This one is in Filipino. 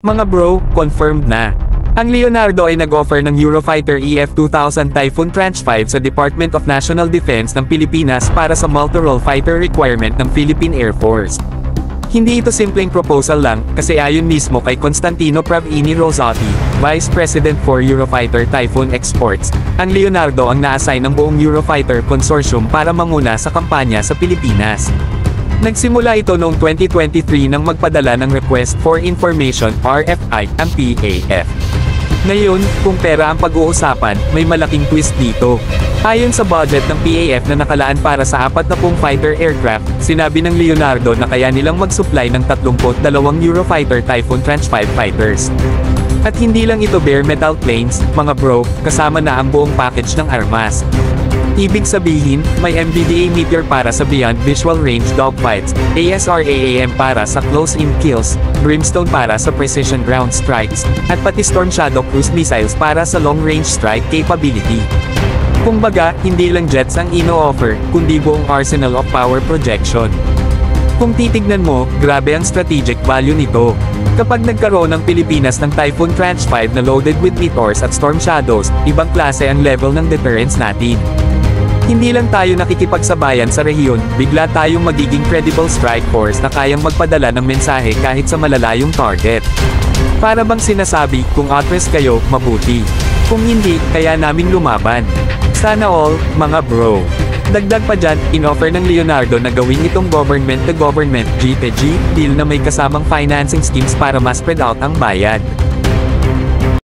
Mga bro, confirmed na. Ang Leonardo ay nag-offer ng Eurofighter EF-2000 Typhoon Tranche 5 sa Department of National Defense ng Pilipinas para sa multi-role fighter requirement ng Philippine Air Force. Hindi ito simpleng proposal lang, kasi ayon mismo kay Constantino Pravini Rosotti, Vice President for Eurofighter Typhoon Exports, ang Leonardo ang na-assign ng buong Eurofighter Consortium para manguna sa kampanya sa Pilipinas. Nagsimula ito noong 2023 nang magpadala ng Request for Information (RFI) ang PAF. Ngayon, kung pera ang pag-uusapan, may malaking twist dito. Ayon sa budget ng PAF na nakalaan para sa 40 fighter aircraft, sinabi ng Leonardo na kaya nilang mag-supply ng 32 Eurofighter Typhoon Tranche 5 fighters. At hindi lang ito bare metal planes, mga bro, kasama na ang buong package ng armas. Ibig sabihin, may MBDA Meteor para sa Beyond Visual Range dogfights, ASRAAM para sa close-in kills, Brimstone para sa precision ground strikes, at pati Storm Shadow cruise missiles para sa long-range strike capability. Kumbaga, hindi lang jets ang ino-offer, kundi buong arsenal of power projection. Kung titignan mo, grabe ang strategic value nito. Kapag nagkaroon ng Pilipinas ng Typhoon Tranche 5 na loaded with Meteors at Storm Shadows, ibang klase ang level ng deterrence natin. Hindi lang tayo nakikipagsabayan sa rehiyon, bigla tayong magiging credible strike force na kayang magpadala ng mensahe kahit sa malalayong target. Para bang sinasabi, kung atras kayo, mabuti. Kung hindi, kaya namin lumaban. Sana all, mga bro. Dagdag pa dyan, in-offer ng Leonardo na gawin itong government-to-government G2G deal na may kasamang financing schemes para mas spread out ang bayad.